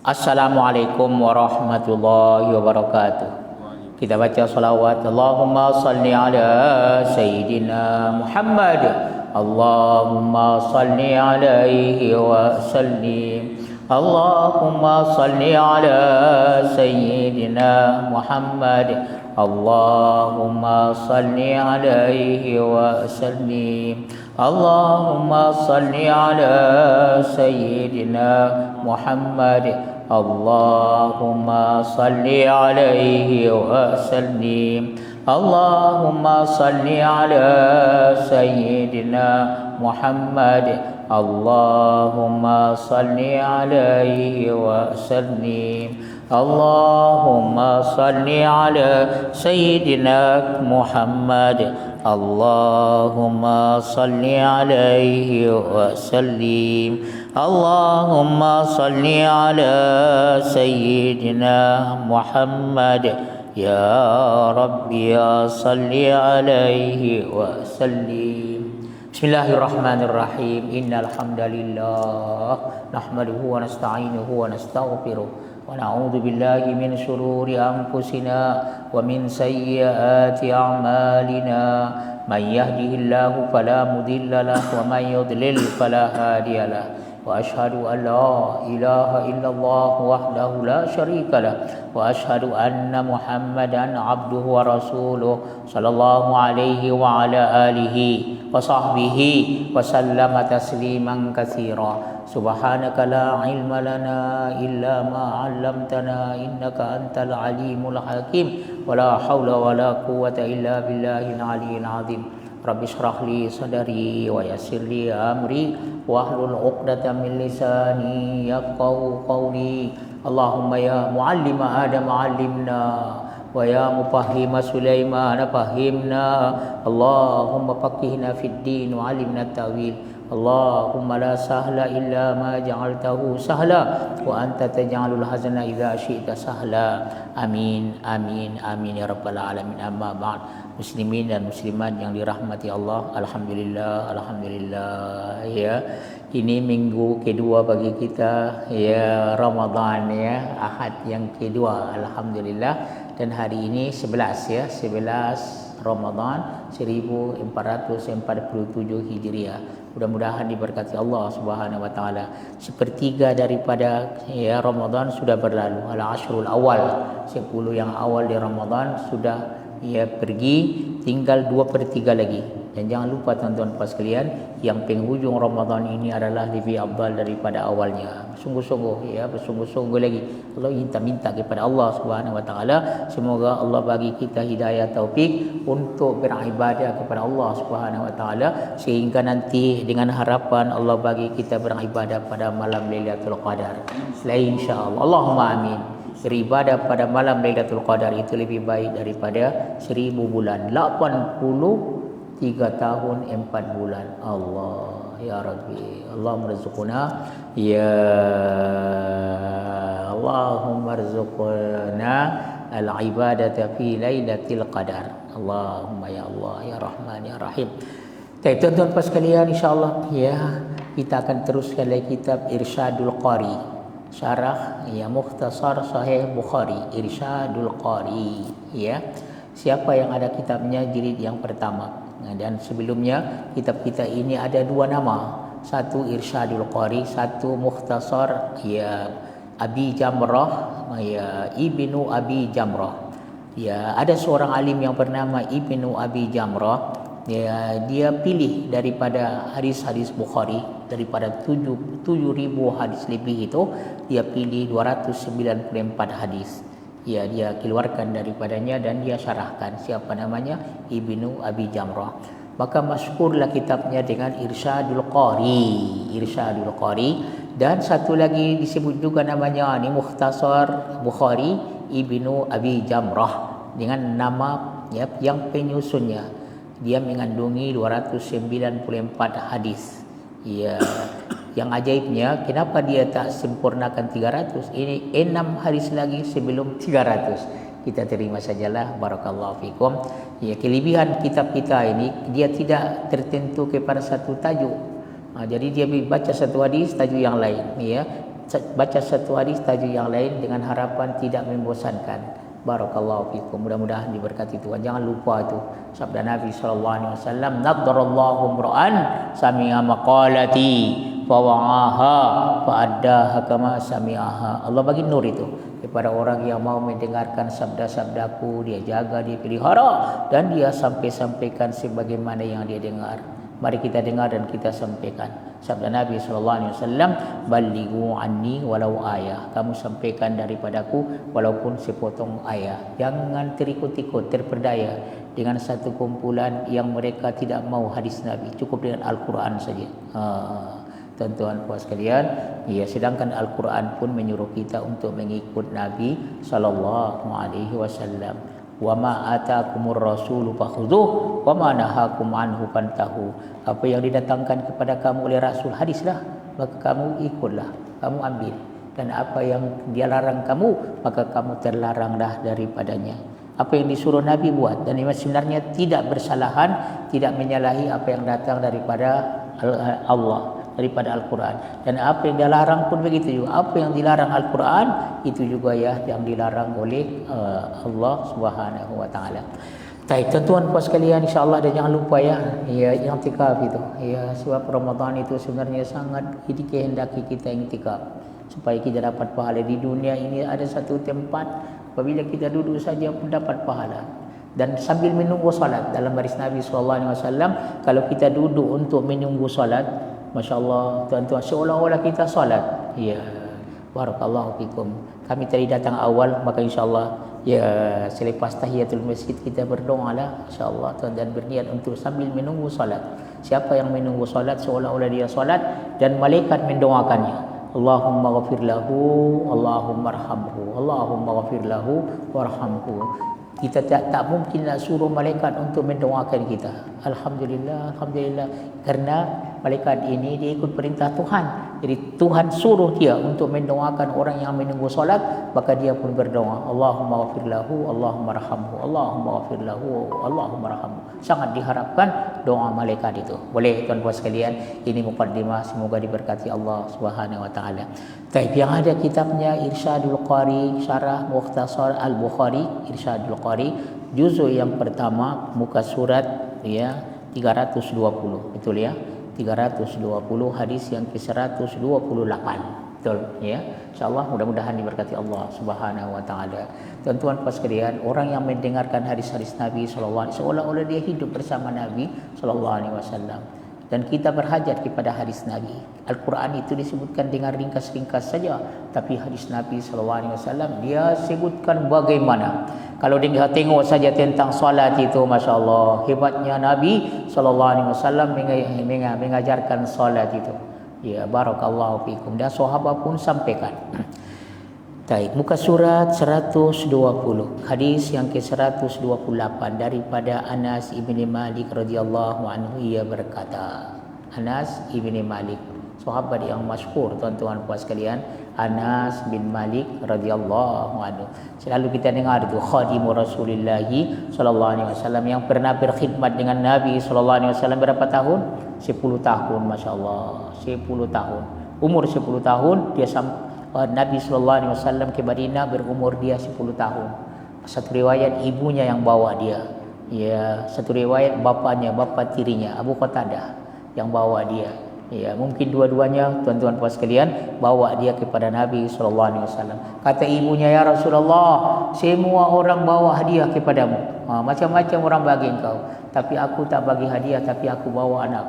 Assalamualaikum warahmatullahi wabarakatuh. Kita baca salawat. Allahumma salli ala Sayyidina Muhammad. Allahumma salli alaihi wa sallim. Allahumma salli ala Sayyidina Muhammad. Allahumma salli alaihi wa sallim. Allahumma salli ala Sayyidina Muhammad. Allahumma salli alaihi wa sallim. Allahumma salli ala Sayyidina Muhammad. Allahumma salli alaihi wa sallim. Allahumma salli ala Sayyidina Muhammad. Allahumma salli alaihi wa sallim. Allahumma salli ala Sayyidina Muhammad. Ya Rabbi ya salli alaihi wa sallim. Bismillahirrahmanirrahim. Innal hamdalillah nahmaduhu wa nasta'inuhu wa nastaghfiruh wa na'udzu billahi min shururi anfusina wa min sayyiati a'malina. Man yahdihillahu fala mudilla lahu wa man yudlil fala hadiya lahu. وأشهد أن لا إله إلا الله وحده لا شريك له وأشهد أن محمدا عبده ورسوله صلى الله عليه وعلى آله وصحبه وسلم تسليما كثيرا. سبحانك لا علم لنا إلا ما علمتنا إنك أنت العليم الحكيم ولا حول ولا قوة إلا بالله العلي العظيم. Rabbi shrah li sadari wa yassir li amri wahlul 'uqdatam min lisani yafqahu qawli. Allahumma ya muallima Adam 'allimna wa ya mufahhima Sulaiman fahhimna. Allahumma faqihna fid din wa 'allimna at-ta'wil. Allahumma la sahla illa ma ja'altahu sahla wa anta taj'alul hazana idza syi'ta sahla. Amin amin amin ya rabbal alamin. Amma ba'd. Muslimin dan muslimat yang dirahmati Allah, alhamdulillah, alhamdulillah ya. Ini minggu kedua bagi kita ya, Ramadan ya, Ahad yang kedua, alhamdulillah. Dan hari ini 11 ya, 11 Ramadan 1447 Hijriah. Mudah-mudahan diberkati Allah Subhanahu wa taala. Sepertiga daripada ya Ramadan sudah berlalu. Al-ashrul awal, 10 yang awal di Ramadan sudah ia pergi, tinggal 2/3 lagi. Dan jangan lupa tuan-tuan puan sekalian, yang penghujung Ramadan ini adalah lebih afdal daripada awalnya. Sungguh-sungguh ya, bersungguh-sungguh lagi. Allah minta kepada Allah Subhanahu wa taala, semoga Allah bagi kita hidayah taufik untuk beribadah kepada Allah Subhanahu wa taala, sehingga nanti dengan harapan Allah bagi kita beribadah pada malam Lailatul Qadar. Selain insya-Allah. Allahumma amin. Beribadah pada malam Lailatul Qadar itu lebih baik daripada 1000 bulan, 83 tahun 4 bulan. Allah ya Rabbi, Allah merzuqna ya Allahumma rzuqna al-ibadata fi Lailatul Qadar. Allahumma ya Allah ya Rahman ya Rahim. Baik tuan-tuan puan sekalian, insya-Allah ya kita akan teruskan lagi kitab Irsyadul Qari. Syarah ya Mukhtasar Sahih Bukhari, Irsyadul Qari ya. Siapa yang ada kitabnya jilid yang pertama. Dan sebelumnya kitab kita ini ada 2 nama. Satu Irsyadul Qari, satu Mukhtasar ya Abi Jamrah ya Ibnu Abi Jamrah. Ya, ada seorang alim yang bernama Ibnu Abi Jamrah. Ya, dia pilih daripada hadis-hadis Bukhari, daripada 7.000 hadis lebih itu, dia pilih 294 hadis. Ya, dia keluarkan daripadanya dan dia syarahkan. Siapa namanya? Ibnu Abi Jamrah. Maka masyhurlah kitabnya dengan Irsyadul Qari, Irsyadul Qari. Dan satu lagi disebut juga namanya ini Mukhtasar Bukhari Ibnu Abi Jamrah, dengan nama ya yang penyusunnya. Dia mengandungi 294 hadis. Ya, yang ajaibnya kenapa dia tak sempurnakan 300? Ini 6 hadis lagi sebelum 300. Kita terima sajalah, barakallahu fikum. Ya, kelebihan kitab kita ini dia tidak tertentu kepada satu tajuk. Jadi dia baca satu hadis tajuk yang lain ya. baca satu hadis tajuk yang lain dengan harapan tidak membosankan. Barakallahu fikum. Mudah-mudahan diberkati Tuhan. Jangan lupa itu sabda Nabi sallallahu alaihi wasallam, "Nadarallahu imra'an sami'a maqalati fa wa'aha fa addaha kama sami'aha." Allah bagi nur itu kepada orang yang mau mendengarkan sabda-sabdaku, dia jaga, dia pelihara dan dia sampaikan sebagaimana yang dia dengar. Mari kita dengar dan kita sampaikan. Sabda Nabi sallallahu alaihi wasallam, "Ballighu anni walau ayah." Kamu sampaikan daripadaku walaupun sepotong ayat. Jangan terikut-ikut, terperdaya dengan satu kumpulan yang mereka tidak mau hadis Nabi, cukup dengan Al-Quran saja. Tuan-tuan puan sekalian, ya, sedangkan Al-Quran pun menyuruh kita untuk mengikut Nabi sallallahu alaihi wasallam. Wa ma ataakumur rasulu fakhudhuh wa ma nahakum anhu fantahu. Apa yang didatangkan kepada kamu oleh Rasul, hadislah, maka kamu ikutlah, kamu ambil. Dan apa yang dia larang kamu, maka kamu terlaranglah daripadanya. Apa yang disuruh Nabi buat, dan ini sebenarnya tidak bersalahan, tidak menyalahi apa yang datang daripada Allah, daripada Al-Quran. Dan apa yang dilarang pun begitu juga. Apa yang dilarang Al-Quran itu juga ya yang dilarang oleh Allah Subhanahu wa taala. Baik, tuan-tuan puan sekalian, insya-Allah, dan jangan lupa ya i'tikaf itu. Ya, sebab Ramadan itu sebenarnya sangat dikehendaki kita i'tikaf supaya kita dapat pahala di dunia ini. Ada satu tempat apabila kita duduk saja pun dapat pahala. Dan sambil menunggu salat, dalam baris Nabi sallallahu alaihi wasallam, kalau kita duduk untuk menunggu salat, masya-Allah tuan-tuan, seolah-olah kita salat. Ya, barakallahu fikum. Kami tadi datang awal, maka insya-Allah ya selepas tahiyatul masjid kita berdoalah insya-Allah tuan, dan berniat untuk sambil menunggu salat. Siapa yang menunggu salat seolah-olah dia salat dan malaikat mendoakannya. Allahumma ghafir lahu, Allahumma arhamhu, Allahumma ghafir lahu warhamhu. Kita tak mungkin nak suruh malaikat untuk mendoakan kita. Alhamdulillah, alhamdulillah, karena malaikat ini dia ikut perintah Tuhan. Jadi Tuhan suruh dia untuk mendoakan orang yang menunggu solat, maka dia pun berdoa, Allahumma ghafir lahu, Allahumma arhamhu, Allahumma ghafir lahu, Allahumma arhamhu. Sangat diharapkan doa malaikat itu. Boleh tuan-tuan sekalian, ini muqaddimah, semoga diberkati Allah Subhanahu wa taala. Baik, yang ada kitabnya Irsyadul Qari, Syarah Mukhtasar Al-Bukhari, Irsyadul Qari, juzuk yang pertama, muka surat ya 320. Betul ya? 320, hadis yang ke-128. Betul ya? Insyaallah, mudah-mudahan diberkati Allah Subhanahu wa taala. Tuan-tuan puan sekalian, orang yang mendengarkan hadis-hadis Nabi sallallahu alaihi wasallam seolah-olah dia hidup bersama Nabi sallallahu alaihi wasallam. Dan kita berhajat kepada hadis Nabi. Al-Quran itu disebutkan dengan ringkas-ringkas saja, tapi hadis Nabi sallallahu alaihi wasallam dia sebutkan bagaimana. Kalau dia tengok saja tentang salat itu, masya-Allah, hebatnya Nabi sallallahu alaihi wasallam mengajarkan salat itu. Ya, barakallahu fikum. Dan sahabat pun sampaikan. Baik, muka surat 120, hadis yang ke-128 daripada Anas ibni Malik radhiyallahu anhu, ia berkata, Anas ibni Malik, sahabat yang masyhur tuan-tuan puan sekalian, Anas bin Malik radhiyallahu anhu. Selalu kita dengar itu khadimu Rasulullah sallallahu alaihi wasallam, yang pernah berkhidmat dengan Nabi sallallahu alaihi wasallam berapa tahun? 10 tahun, masya-Allah, 10 tahun. Umur 10 tahun dia Nabi sallallahu alaihi wasallam ke Madinah, berumur dia 10 tahun. Satu riwayat ibunya yang bawa dia. Ya, satu riwayat bapanya, bapa tirinya Abu Qatadah yang bawa dia. Ya, mungkin dua-duanya tuan-tuan puan sekalian bawa dia kepada Nabi sallallahu alaihi wasallam. Kata ibunya, ya Rasulullah, semua orang bawa hadiah kepadamu. Macam-macam orang bagi engkau, tapi aku tak bagi hadiah, tapi aku bawa anak.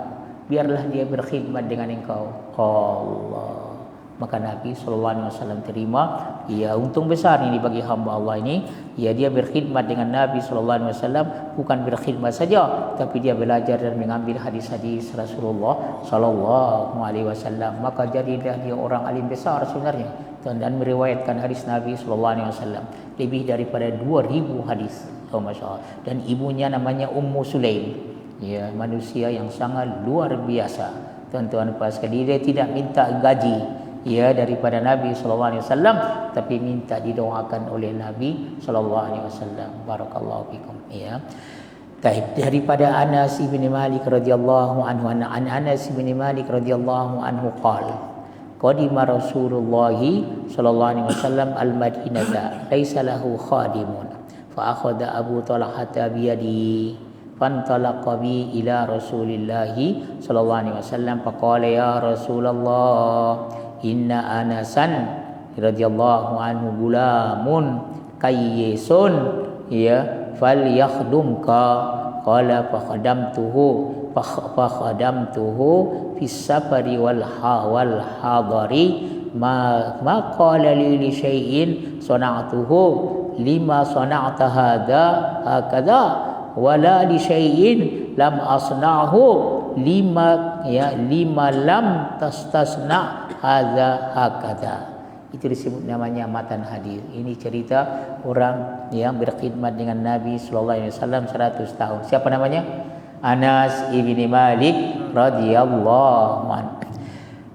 Biarlah dia berkhidmat dengan engkau. Allah. Maka Nabi sallallahu alaihi wasallam terima. Ya, untung besar ini bagi hamba Allah ini. Ya, dia berkhidmat dengan Nabi sallallahu alaihi wasallam, bukan berkhidmat saja, tapi dia belajar dan mengambil hadis-hadis Rasulullah sallallahu alaihi wasallam. Maka jadilah dia orang alim besar sebenarnya, dan meriwayatkan hadis Nabi sallallahu alaihi wasallam lebih daripada 2000 hadis. Oh, masya-Allah. Dan ibunya namanya Ummu Sulaim. Ya, manusia yang sangat luar biasa. Tuan-tuan puan sekalian, dia tidak minta gaji ya daripada Nabi sallallahu alaihi wasallam, tapi minta didoakan oleh Nabi sallallahu alaihi wasallam. Barakallahu fikum. Ya. Baik, daripada Anas bin Malik radhiyallahu anhu, an Anas bin Malik radhiyallahu anhu qala, qadima Rasulullah sallallahu alaihi wasallam al-Madinata laisa lahu khadimun fa akhadha Abu Talhah bi yadi fantalaqa bi ila Rasulillah sallallahu alaihi wasallam faqala ya Rasulullah inna Anasan radhiyallahu anhu gulamun kayyisun ya falyakhdumka qala fakhadamtuhu fis safari wal hadari ma qala li syai'in sana'tuhu lima sana'ta hadha hakadha wala li syai'in lam asna'hu lima lam tastasna hadza hakadha. Itu disebut namanya matan hadis. Ini cerita orang yang berkhidmat dengan Nabi sallallahu alaihi wasallam 100 tahun. Siapa namanya? Anas ibni Malik radhiyallahu anhu.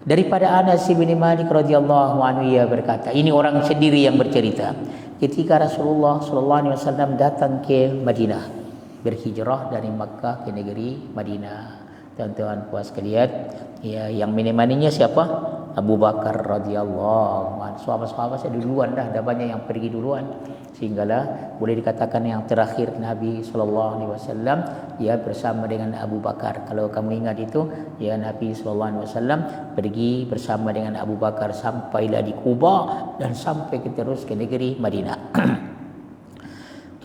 Daripada Anas ibni Malik radhiyallahu anhu, ia berkata, ini orang sendiri yang bercerita, ketika Rasulullah sallallahu alaihi wasallam datang ke Madinah, berhijrah dari Makkah ke negeri Madinah. Tuan-tuan puas sekalian, ya, yang menemaninya siapa? Abu Bakar radhiyallahu anhu. Sahabat-sahabat saya duluan dah banyak yang pergi duluan, sehinggalah boleh dikatakan yang terakhir Nabi sallallahu alaihi wasallam ya bersama dengan Abu Bakar. Kalau kamu ingat itu, ya, Nabi sallallahu alaihi wasallam pergi bersama dengan Abu Bakar sampailah di Quba dan sampai terus ke negeri Madinah.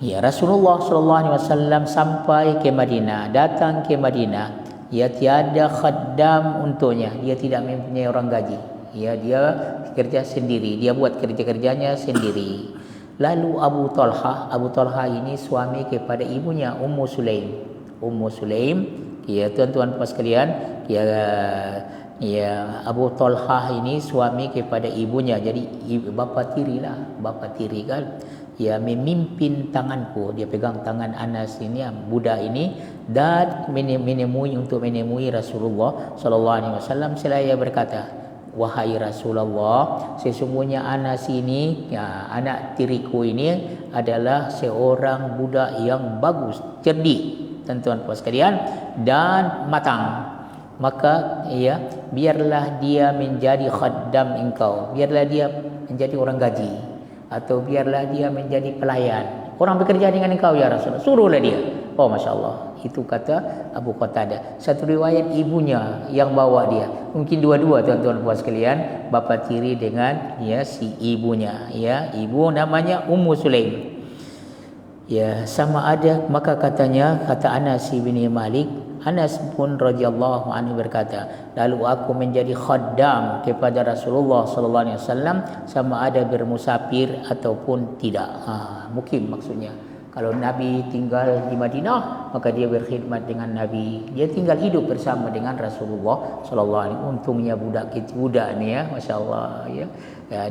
Ya, Rasulullah sallallahu alaihi wasallam sampai ke Madinah, datang ke Madinah. Ya, tiada khaddam untuknya. Dia tidak mempunyai orang gaji. Ya, dia kerja sendiri. Dia buat kerja-kerjanya sendiri. Lalu Abu Talhah ini suami kepada ibunya Ummu Sulaim. Ya, tuan-tuan puas sekalian, ya, Abu Talhah ini suami kepada ibunya. Jadi bapa tiri kan. Ya, memimpin tanganku. Dia pegang tangan Anas ini, budak ini, dan menemui Rasulullah sallallahu alaihi wasallam. Seraya berkata, wahai Rasulullah, sesungguhnya Anas ini, ya, anak tiriku ini adalah seorang budak yang bagus, cerdik, tuan-tuan puas sekalian, dan matang. Maka ya, biarlah dia menjadi khaddam engkau, biarlah dia menjadi orang gaji, atau biarlah dia menjadi pelayan, orang bekerja dengan engkau ya Rasulullah, suruhlah dia. Oh, Masya Allah. Itu kata Abu Qatadah. Satu riwayat ibunya yang bawa dia, mungkin dua-dua tuan-tuan puas sekalian, bapa tiri dengan ya si ibunya, ya, ibu namanya Ummu Sulaim. Ya, sama ada. Maka kata Anas bin Malik, Anas pun radhiyallahu anhu berkata, lalu aku menjadi khaddam kepada Rasulullah sallallahu alaihi wasallam, sama ada bermusafir ataupun tidak. Mukim maksudnya. Kalau Nabi tinggal di Madinah, maka dia berkhidmat dengan Nabi. Dia tinggal hidup bersama dengan Rasulullah sallallahu alaihi wasallam. Untungnya budak ni, ya, masya-Allah, ya.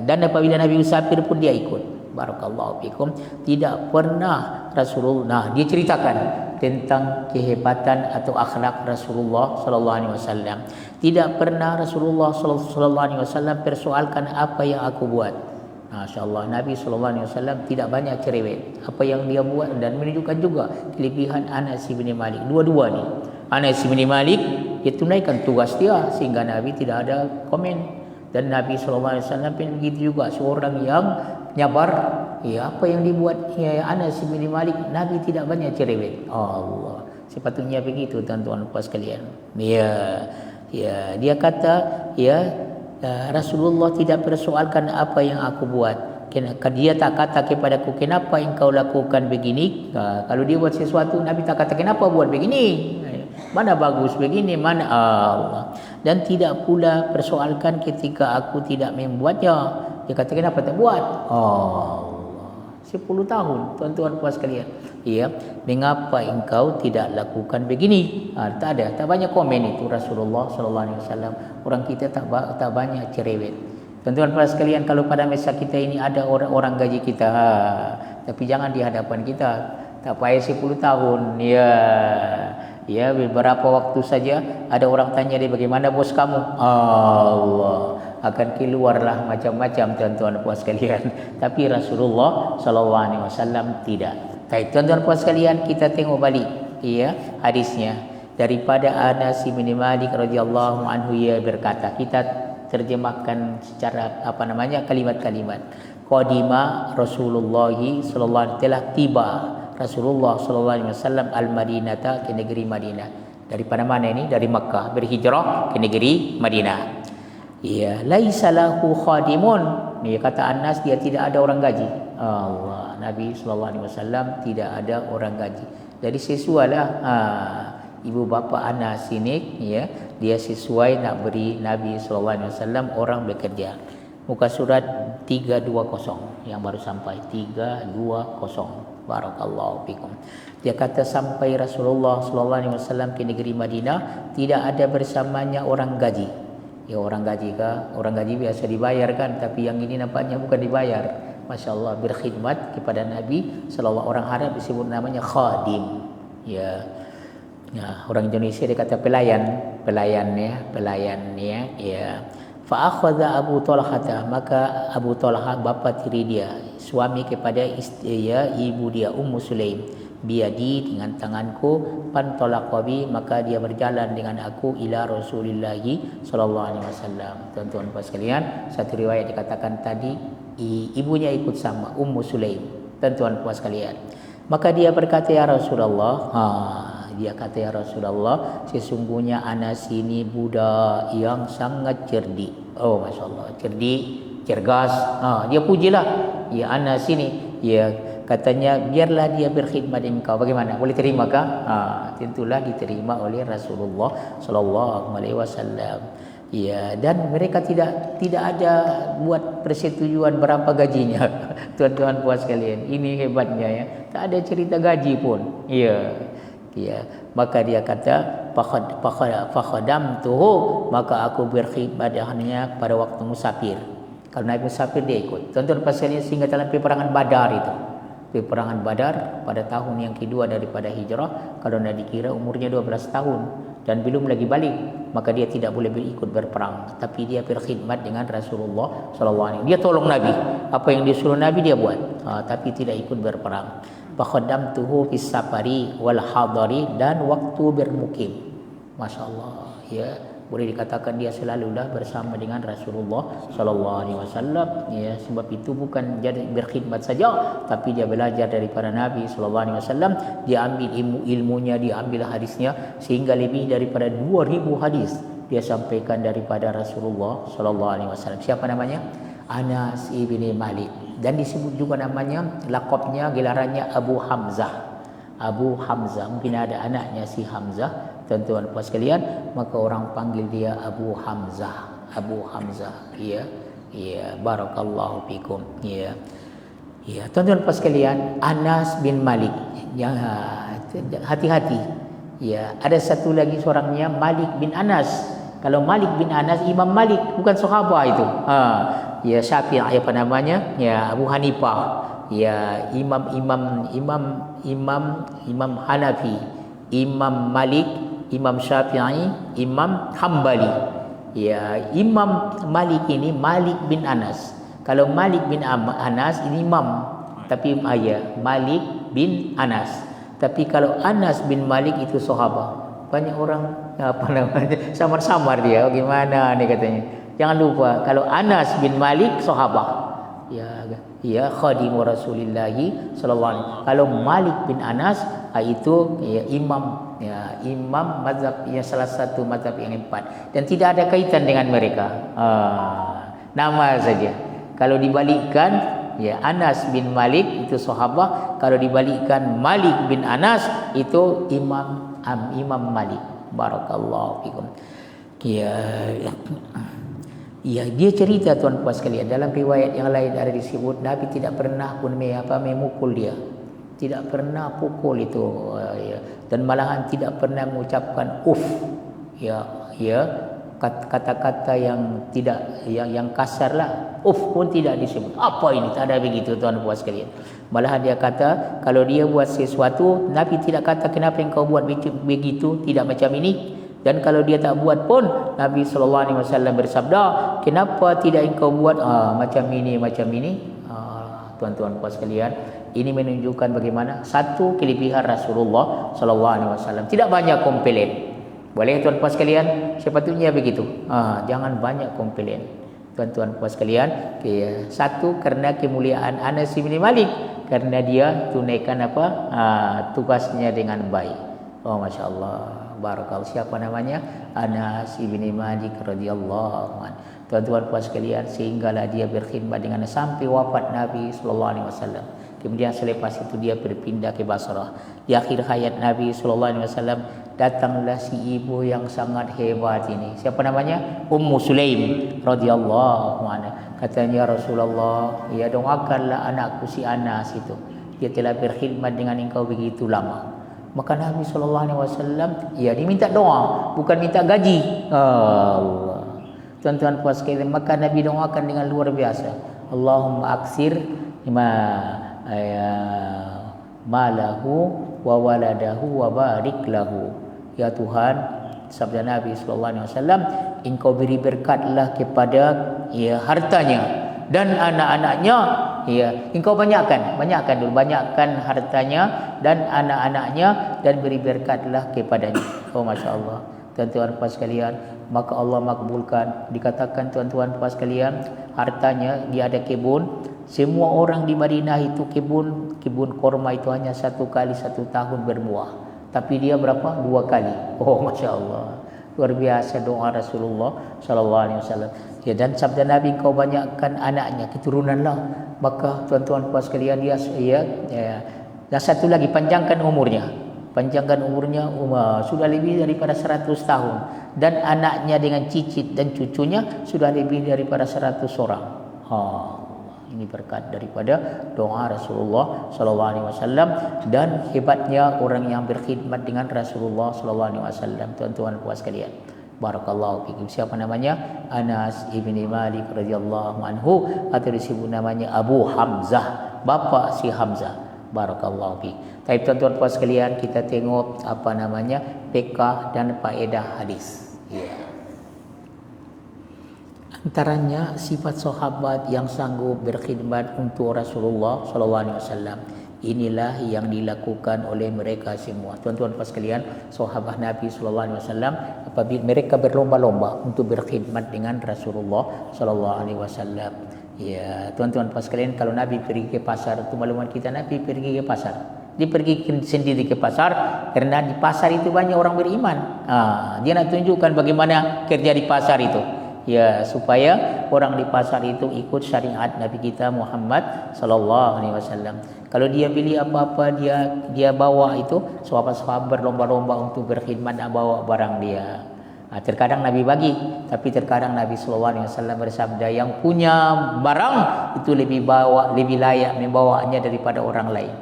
Dan apabila Nabi musafir pun dia ikut. Barakallahu fikum. Tidak pernah Rasulullah, dia ceritakan tentang kehebatan atau akhlak Rasulullah sallallahu alaihi wasallam. Tidak pernah Rasulullah sallallahu alaihi wasallam persoalkan apa yang aku buat. Masya-Allah, Nabi sallallahu alaihi wasallam tidak banyak cerewet. Apa yang dia buat, dan menunjukkan juga kelebihan Anas bin Malik. Dua-dua ni. Anas bin Malik dia tunaikan tugas dia sehingga Nabi tidak ada komen. Dan Nabi sallallahu alaihi wasallam pun begitu juga, seorang yang nyabar. Ya, apa yang dibuat ya Anas bin Malik, Nabi tidak banyak cerewet. Allah, sepatutnya begitu tuan-tuan puas sekalian. Ya, dia kata, ya, Rasulullah tidak persoalkan apa yang aku buat. Dia tak kata kepadaku, kenapa engkau lakukan begini. Kalau dia buat sesuatu, Nabi tak kata kenapa buat begini, mana bagus begini, mana Allah. Dan tidak pula persoalkan ketika aku tidak membuatnya. Dia kata kenapa tak buat. Allah, 10 tahun tuan-tuan puas sekalian. Ya, mengapa engkau tidak lakukan begini? Tak ada, tak banyak komen itu Rasulullah sallallahu alaihi wasallam. Orang kita tak banyak cerewet. Tuan-tuan puas sekalian, kalau pada masa kita ini ada orang gaji kita, tapi jangan di hadapan kita. Tak payah 10 tahun. Ya, beberapa waktu saja ada orang tanya dia, bagaimana bos kamu? Allah, akan keluarlah macam-macam tuan-tuan puas sekalian. Tapi Rasulullah sallallahu alaihi wasallam tidak. Baik, tuan-tuan puas sekalian, kita tengok balik ya hadisnya daripada Anas bin Malik radhiyallahu anhu. Ia berkata, kita terjemahkan secara kalimat-kalimat. Qadima Rasulullah sallallahu alaihi telah tiba Rasulullah sallallahu alaihi wasallam al-Madinata, ke negeri Madinah. Daripada mana ini? Dari Makkah, berhijrah ke negeri Madinah. Ya, laisa lahu khadimun. Dia kata Anas, dia tidak ada orang gaji. Allah, Nabi sallallahu alaihi wasallam tidak ada orang gaji. Jadi sesuailah ibu bapa Anas ini, ya, dia sesuai nak beri Nabi sallallahu alaihi wasallam orang bekerja. Muka surat 320 yang baru sampai 320. Barakallahu fikum. Dia kata sampai Rasulullah sallallahu alaihi wasallam ke negeri Madinah, tidak ada bersamanya orang gaji. Ya, orang gaji kah? Orang gaji biasa dibayar kan, tapi yang ini nampaknya bukan dibayar. Masya-Allah, berkhidmat kepada Nabi sallallahu, orang Arab disebut namanya khadim. Ya. Nah, orang Indonesia dia kata pelayan ya. Ya. Fa akhadha Abu Talhah, maka Abu Talhah bapa tiri dia, suami kepada istri ibu dia Ummu Sulaim, biadi dengan tanganku, pantalaqabi, maka dia berjalan dengan aku ila Rasulillah sallallahu alaihi wasallam. Tuan-tuan puan sekalian, satu riwayat dikatakan tadi ibunya ikut sama, Ummu Sulaim. Tuan-tuan puan sekalian, maka dia berkata, ya Rasulullah, dia kata, ya Rasulullah, sesungguhnya Anas ini budak yang sangat cerdik. Oh, Masya Allah, cerdik, cergas. Dia pujilah, ya Anas ini, ya katanya biarlah dia berkhidmat engkau. Bagaimana? Boleh terimakah? Tentulah diterima oleh Rasulullah sallallahu alaihi wasallam. Ya, dan mereka tidak ada buat persetujuan berapa gajinya. Tuan-tuan puan sekalian, ini hebatnya ya. Tak ada cerita gaji pun. Ya. Ya, maka dia kata fakhadamtuhu, maka aku berkhidmat dengannya pada waktu musafir. Kalau naik musafir dia ikut. Tuan-tuan pasal sehingga dalam peperangan Badar itu. Peperangan Badar pada tahun yang kedua daripada hijrah, kalau nak dikira umurnya 12 tahun dan belum lagi balik, maka dia tidak boleh ikut berperang, tapi dia berkhidmat dengan Rasulullah sallallahu alaihi wasallam. Dia tolong Nabi. Apa yang disuruh Nabi dia buat, tapi tidak ikut berperang. Fakhadamtuhu fis safari wal hadari, dan waktu bermukim. Masya-Allah, ya, boleh dikatakan dia selalulah bersama dengan Rasulullah sallallahu alaihi wasallam, ya, sebab itu bukan jadi berkhidmat saja, tapi dia belajar daripada Nabi sallallahu alaihi wasallam, dia ambil ilmunya, dia ambil hadisnya, sehingga lebih daripada 2000 hadis dia sampaikan daripada Rasulullah sallallahu alaihi wasallam. Siapa namanya? Anas ibni Malik, dan disebut juga namanya, laqabnya, gelarannya Abu Hamzah. Abu Hamzah, mungkin ada anaknya si Hamzah, tuan-tuan puan sekalian, maka orang panggil dia Abu Hamzah. Abu Hamzah, ya, ya, barakallahu fikum, ya. Ya, tuan-tuan puan sekalian, Anas bin Malik, yang hati-hati. Ya, ada satu lagi seorangnya Malik bin Anas. Kalau Malik bin Anas, Imam Malik, bukan sahabat itu. Ya, Syafi'i apa namanya? Ya, Abu Hanifah. Ya, Imam Hanafi, Imam Malik, Imam Syafi'i, Imam Hambali. Ya, Imam Malik ini Malik bin Anas. Kalau Malik bin Anas ini imam, tapi Malik bin Anas. Tapi kalau Anas bin Malik itu sahabat. Banyak orang samar-samar dia. Gimana nih katanya? Jangan lupa, kalau Anas bin Malik sahabat. Ya, khadimu Rasulillah sallallahu alaihi wasallam. Kalau Malik bin Anas itu imam, imam mazhab, salah satu mazhab yang 4, dan tidak ada kaitan dengan mereka. Nama saja. Kalau dibalikkan, ya, Anas bin Malik itu sahabat, kalau dibalikkan Malik bin Anas itu Imam Malik. Barakallahu fikum. Ya, dia cerita tuan-puan sekalian, dalam riwayat yang lain ada disebut Nabi tidak pernah pun memukul dia. Tidak pernah pukul itu, ya. Dan malahan tidak pernah mengucapkan kata-kata yang tidak yang kasar lah. Pun tidak disebut. Apa ini? Tak ada begitu tuan-puan sekalian. Malahan dia kata kalau dia buat sesuatu, Nabi tidak kata kenapa engkau buat begitu, tidak macam ini. Dan kalau dia tak buat pun, Nabi sallallahu alaihi wasallam bersabda, kenapa tidak engkau buat macam ini, macam ini? Tuan-tuan puan sekalian, ini menunjukkan bagaimana satu kelebihan Rasulullah sallallahu alaihi wasallam. Tidak banyak komplain. Boleh tuan-tuan sekalian, sepatutnya begitu. Jangan banyak komplain. Tuan-tuan puan sekalian, satu kerana kemuliaan Anas bin Malik, kerana dia tunaikan tugasnya dengan baik. Oh, Masya Allah, barakallahu. Siapa namanya? Anas bin Malik radhiyallahu anhu. Tuan-tuan puan sekalian, sehinggalah dia berkhidmat dengan sampai wafat Nabi sallallahu alaihi wasallam. Kemudian selepas itu dia berpindah ke Basrah. Di akhir hayat Nabi sallallahu alaihi wasallam, datanglah si ibu yang sangat hebat ini. Siapa namanya? Ummu Sulaim radhiyallahu anha. Katanya, Rasulullah, ya doakanlah anakku si Anas itu. Dia telah berkhidmat dengan engkau begitu lama. Maka Nabi sallallahu alaihi wasallam, dia minta doa, bukan minta gaji. Allah. Tuan-tuan puas sekalian, maka Nabi doakan dengan luar biasa. Allahumma aksir malahu wa waladahu wa barik lahu. Ya Tuhan, sabda Nabi sallallahu alaihi wasallam, engkau beri berkatlah kepada hartanya dan anak-anaknya. Engkau banyakkan hartanya dan anak-anaknya dan beri berkatlah kepadanya. Oh, Masya Allah. Tuan-tuan puan sekalian, maka Allah makbulkan. Dikatakan tuan-tuan puan sekalian, hartanya dia ada kebun. Semua orang di Madinah itu kebun korma itu hanya 1 kali 1 tahun berbuah. Tapi dia berapa? 2 kali. Oh, Masya Allah. Luar biasa doa Rasulullah sallallahu alaihi wasallam. Dan sabda Nabi, kau banyakkan anaknya, keturunanlah. Maka tuan-tuan puan sekalian, dan satu lagi, panjangkan umurnya. Sudah lebih daripada 100 tahun. Dan anaknya dengan cicit dan cucunya sudah lebih daripada 100 orang. Ini berkat daripada doa Rasulullah sallallahu alaihi wasallam dan hebatnya orang yang berkhidmat dengan Rasulullah sallallahu alaihi wasallam. Tuan-tuan puan sekalian, barakallahu fikum. Siapa namanya? Anas bin Malik radhiyallahu anhu, atau disebut namanya Abu Hamzah, bapa si Hamzah. Barakallahu fikum. Tapi tuan-tuan puan sekalian, kita tengok fiqh dan faedah hadis. Antaranya sifat sahabat yang sanggup berkhidmat untuk Rasulullah sallallahu alaihi wasallam. Inilah yang dilakukan oleh mereka semua. Tuan-tuan puan sekalian, sahabat Nabi sallallahu alaihi wasallam, apabila mereka berlomba-lomba untuk berkhidmat dengan Rasulullah sallallahu alaihi wasallam. Ya, tuan-tuan puan sekalian, kalau Nabi pergi ke pasar, itu maklumat kita, Nabi pergi ke pasar. Dia pergi sendiri ke pasar kerana di pasar itu banyak orang beriman. Dia nak tunjukkan bagaimana kerja di pasar itu. Supaya orang di pasar itu ikut syariat Nabi kita Muhammad sallallahu alaihi wasallam. Kalau dia beli apa-apa, dia bawa itu, sahabat-sahabat berlomba-lomba untuk berkhidmat nak bawa barang dia. Terkadang Nabi bagi, tapi terkadang Nabi sallallahu alaihi wasallam bersabda, yang punya barang itu lebih layak membawanya daripada orang lain.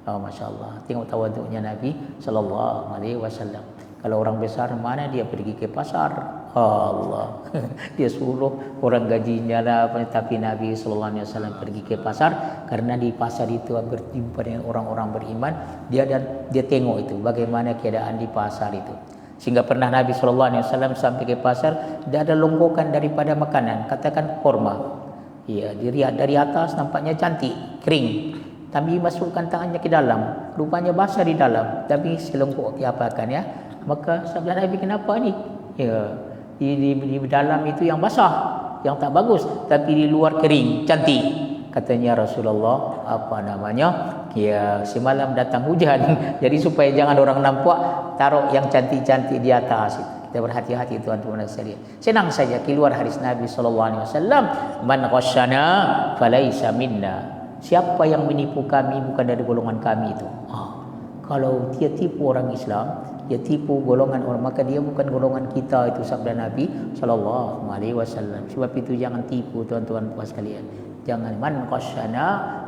Masya Allah. Tengok tawaduknya Nabi sallallahu alaihi wasallam. Kalau orang besar, mana dia pergi ke pasar? Allah. Dia suruh orang gajinya lah, tapi Nabi sallallahu alaihi wasallam pergi ke pasar karena di pasar itu berjumpa dengan orang-orang beriman. Dia tengok itu bagaimana keadaan di pasar itu. Sehingga pernah Nabi sallallahu alaihi wasallam sampai ke pasar, dia ada longgokan daripada makanan, katakan korma. Dilihat dari atas nampaknya cantik, kering. Tapi masukkan tangannya ke dalam, rupanya basah di dalam, tapi selongkok diapakan Maka sabda Nabi, kenapa ni? Di dalam itu yang basah, yang tak bagus, tapi di luar kering, cantik. Katanya Rasulullah, semalam datang hujan. Jadi supaya jangan orang nampak, taruh yang cantik-cantik di atas. Kita berhati-hati tuan-tuan sekalian. Senang saja keluar hadis Nabi sallallahu alaihi wasallam, man ghasyana falaisa minna. Siapa yang menipu kami bukan dari golongan kami itu. Kalau dia tipu orang Islam, dia tipu golongan orang, maka dia bukan golongan kita, itu sabda Nabi sallallahu alaihi wasallam. Sebab itu jangan tipu tuan-tuan puan sekalian. Jangan, man qasyana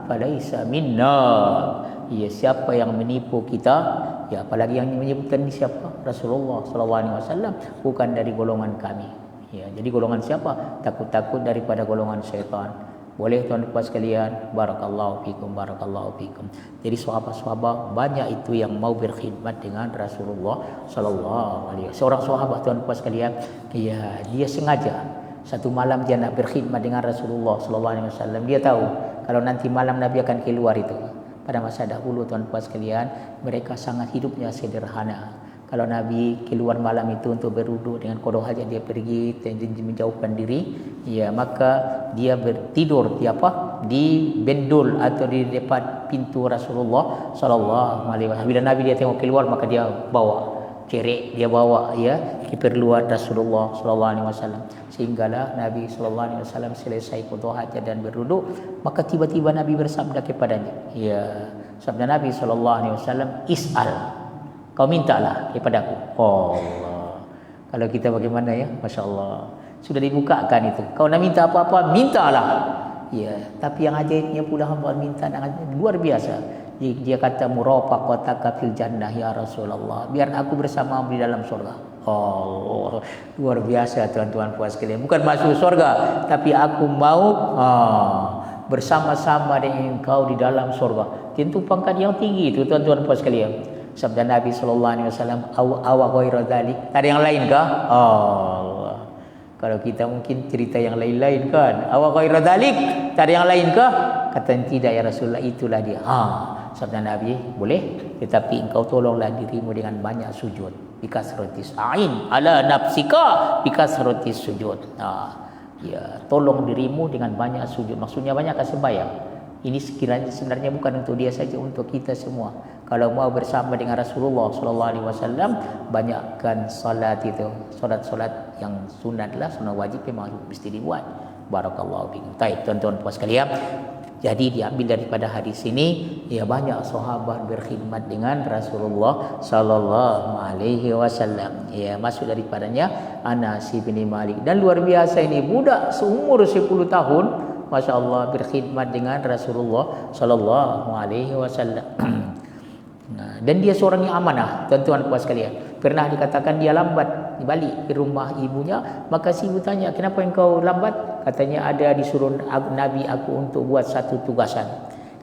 falaisa minna. Siapa yang menipu kita, apalagi yang menyebutkan ni siapa? Rasulullah sallallahu alaihi wasallam, bukan dari golongan kami. Jadi golongan siapa? Takut-takut daripada golongan syaitan. Boleh tuan-tuan sekalian, barakallahu fikum. Jadi sahabat-sahabat banyak itu yang mau berkhidmat dengan Rasulullah sallallahu alaihi wasallam. Seorang sahabat tuan-tuan sekalian, dia sengaja satu malam dia nak berkhidmat dengan Rasulullah sallallahu alaihi wasallam. Dia tahu kalau nanti malam Nabi akan keluar itu. Pada masa dahulu tuan-tuan sekalian, mereka sangat hidupnya sederhana. Kalau Nabi keluar malam itu untuk berwuduk dengan qada hajat, dia pergi menjauhkan diri, ya maka dia bertidur di bendul atau di depan pintu Rasulullah sallallahu alaihi wasallam. Bila Nabi dia tengok keluar, maka dia bawa kerek, dia bawa keperluan Rasulullah sallallahu alaihi wasallam. Sehinggalah Nabi sallallahu alaihi wasallam selesai qada hajat dan berwuduk, maka tiba-tiba Nabi bersabda kepadanya, ya, sabda Nabi sallallahu alaihi wasallam, is'al, kau mintalah kepadaku. Oh Allah. Kalau kita bagaimana ya? Masya Allah. Sudah dibukakan itu. Kau nak minta apa-apa, mintalah. Ya, tapi yang ajaibnya pula hamba minta luar biasa. Dia kata murafaqataka fil jannah ya Rasulullah. Biar aku bersamamu di dalam surga. Oh, luar biasa tuan-tuan puas sekalian. Bukan masuk surga, tapi aku mau bersama-sama dengan engkau di dalam surga. Tentu pangkat yang tinggi itu tuan-tuan puas sekalian. Sabda Nabi sallallahu alaihi wasallam, aw ghairu dzalik. Tak ada yang lain kah? Allah. Kalau kita mungkin cerita yang lain-lain kan. Aw ghairu dzalik, tak ada yang lain kah? Kata tidak ya Rasulullah, itulah dia. Sabda Nabi, boleh, tetapi engkau tolonglah dirimu dengan banyak sujud. Bikasratis a'in ala nafsika bikasratis sujud. Ya, tolong dirimu dengan banyak sujud. Maksudnya banyak sembahyang. Ini sebenarnya bukan untuk dia saja, untuk kita semua. Kalau mau bersama dengan Rasulullah sallallahu alaihi wasallam, banyakkan salat itu. Salat-salat yang sunat lah, sunat wajib memang mesti dibuat. Barakallahu fikum. Baik, tuan-tuan puas sekalian. Jadi diambil daripada hadis ini, ya banyak sahabat berkhidmat dengan Rasulullah sallallahu alaihi wasallam. Ya, masuk daripadanya Anas bin Malik. Dan luar biasa ini, budak seumur 10 tahun, Masya Allah, berkhidmat dengan Rasulullah sallallahu alaihi wasallam. Dan dia seorang yang amanah, tuan-tuan puas sekalian. Pernah dikatakan dia lambat balik ke rumah ibunya, maka si ibu tanya, kenapa engkau lambat? Katanya, ada disuruh Nabi aku untuk buat satu tugasan.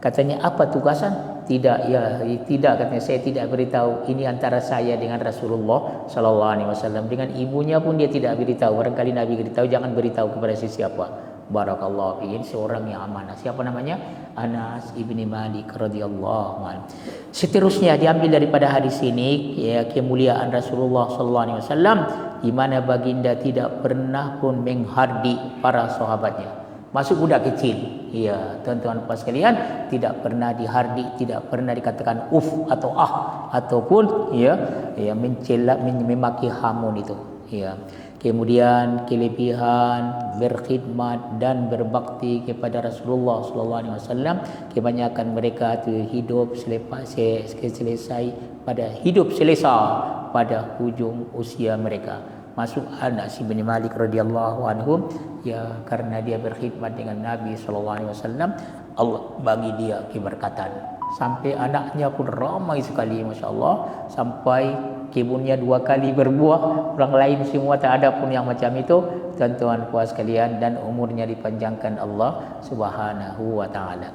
Katanya, apa tugasan? Tidak, ya tidak, katanya, saya tidak beritahu. Ini antara saya dengan Rasulullah sallallahu alaihi wasallam. Dengan ibunya pun dia tidak beritahu. Barangkali Nabi beritahu, jangan beritahu kepada sesiapa. Barakallahu fihi, seorang yang amanah. Siapa namanya? Anas ibni Malik radhiyallahu anhu. Seterusnya diambil daripada hadis ini, ya, kemuliaan Rasulullah sallallahu alaihi wasallam, di mana baginda tidak pernah pun menghardi para sahabatnya. Masuk budak kecil, ya, tuan-tuan puas sekalian, tidak pernah dihardi, tidak pernah dikatakan atau ataupun mencela, memaki hamun itu, ya. Kemudian kelebihan berkhidmat dan berbakti kepada Rasulullah sallallahu alaihi wasallam, kebanyakan mereka itu hidup selesai pada hujung usia mereka. Masuk Anas bin Malik radhiyallahu anhu, ya, karena dia berkhidmat dengan Nabi sallallahu alaihi wasallam, Allah bagi dia keberkatan. Sampai anaknya pun ramai sekali, Masya Allah. Sampai kebunnya 2 kali berbuah. Orang lain semua tak ada pun yang macam itu, tuan-tuan puas sekalian. Dan umurnya dipanjangkan Allah subhanahu wa ta'ala.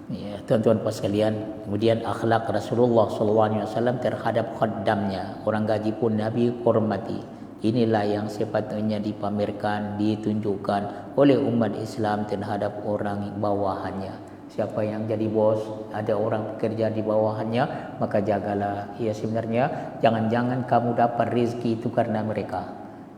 Ya, tuan-tuan puas sekalian. Kemudian akhlak Rasulullah SAW terhadap khaddamnya. Orang gaji pun Nabi hormati. Inilah yang sepatutnya dipamerkan, ditunjukkan oleh umat Islam terhadap orang bawahannya. Siapa yang jadi bos, ada orang bekerja di bawahannya, maka jagalah. Ya, sebenarnya jangan-jangan kamu dapat rezeki itu karena mereka.